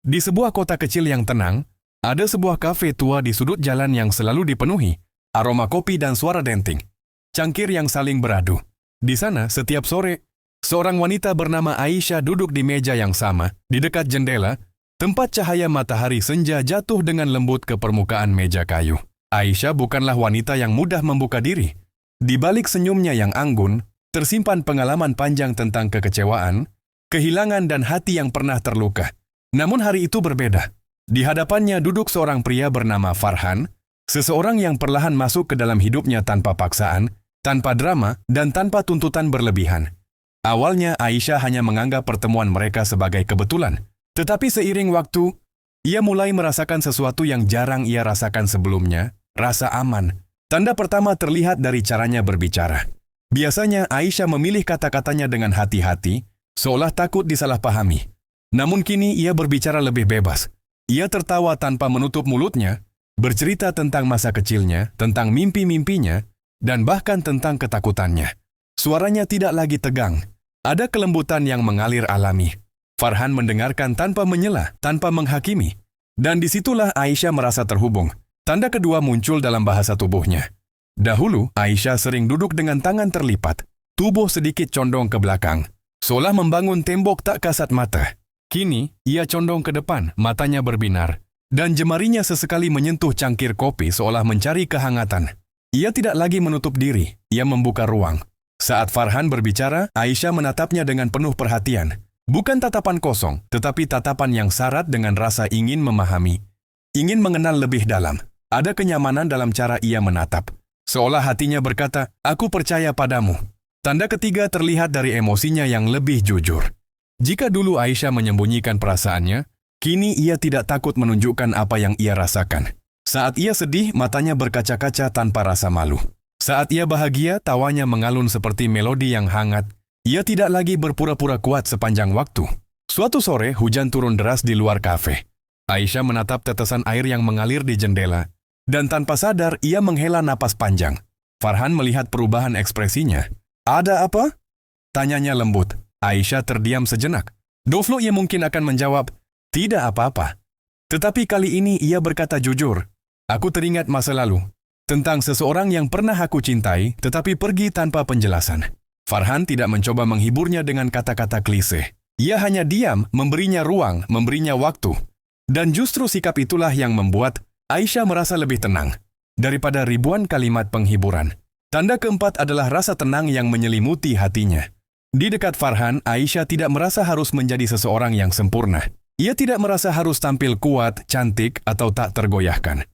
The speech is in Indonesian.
Di sebuah kota kecil yang tenang, ada sebuah kafe tua di sudut jalan yang selalu dipenuhi aroma kopi dan suara denting. Cangkir yang saling beradu. Di sana, setiap sore, seorang wanita bernama Aisyah duduk di meja yang sama, di dekat jendela, tempat cahaya matahari senja jatuh dengan lembut ke permukaan meja kayu. Aisyah bukanlah wanita yang mudah membuka diri. Di balik senyumnya yang anggun, tersimpan pengalaman panjang tentang kekecewaan, kehilangan dan hati yang pernah terluka. Namun hari itu berbeda. Di hadapannya duduk seorang pria bernama Farhan, seseorang yang perlahan masuk ke dalam hidupnya tanpa paksaan, tanpa drama, dan tanpa tuntutan berlebihan. Awalnya Aisyah hanya menganggap pertemuan mereka sebagai kebetulan. Tetapi seiring waktu, ia mulai merasakan sesuatu yang jarang ia rasakan sebelumnya, rasa aman. Tanda pertama terlihat dari caranya berbicara. Biasanya Aisyah memilih kata-katanya dengan hati-hati, seolah takut disalahpahami. Namun kini ia berbicara lebih bebas. Ia tertawa tanpa menutup mulutnya, bercerita tentang masa kecilnya, tentang mimpi-mimpinya, dan bahkan tentang ketakutannya. Suaranya tidak lagi tegang. Ada kelembutan yang mengalir alami. Farhan mendengarkan tanpa menyela, tanpa menghakimi. Dan disitulah Aisyah merasa terhubung. Tanda kedua muncul dalam bahasa tubuhnya. Dahulu, Aisyah sering duduk dengan tangan terlipat, tubuh sedikit condong ke belakang, seolah membangun tembok tak kasat mata. Kini, ia condong ke depan, matanya berbinar, dan jemarinya sesekali menyentuh cangkir kopi seolah mencari kehangatan. Ia tidak lagi menutup diri, ia membuka ruang. Saat Farhan berbicara, Aisyah menatapnya dengan penuh perhatian. Bukan tatapan kosong, tetapi tatapan yang syarat dengan rasa ingin memahami. Ingin mengenal lebih dalam. Ada kenyamanan dalam cara ia menatap. Seolah hatinya berkata, "Aku percaya padamu." Tanda ketiga terlihat dari emosinya yang lebih jujur. Jika dulu Aisyah menyembunyikan perasaannya, kini ia tidak takut menunjukkan apa yang ia rasakan. Saat ia sedih, matanya berkaca-kaca tanpa rasa malu. Saat ia bahagia, tawanya mengalun seperti melodi yang hangat. Ia tidak lagi berpura-pura kuat sepanjang waktu. Suatu sore, hujan turun deras di luar kafe. Aisyah menatap tetesan air yang mengalir di jendela, dan tanpa sadar ia menghela napas panjang. Farhan melihat perubahan ekspresinya. "Ada apa?" tanyanya lembut. Aisyah terdiam sejenak. Doflo ia mungkin akan menjawab, "Tidak apa-apa." Tetapi kali ini ia berkata jujur, "Aku teringat masa lalu, tentang seseorang yang pernah aku cintai, tetapi pergi tanpa penjelasan." Farhan tidak mencoba menghiburnya dengan kata-kata klise. Ia hanya diam, memberinya ruang, memberinya waktu. Dan justru sikap itulah yang membuat Aisyah merasa lebih tenang daripada ribuan kalimat penghiburan. Tanda keempat adalah rasa tenang yang menyelimuti hatinya. Di dekat Farhan, Aisyah tidak merasa harus menjadi seseorang yang sempurna. Ia tidak merasa harus tampil kuat, cantik, atau tak tergoyahkan.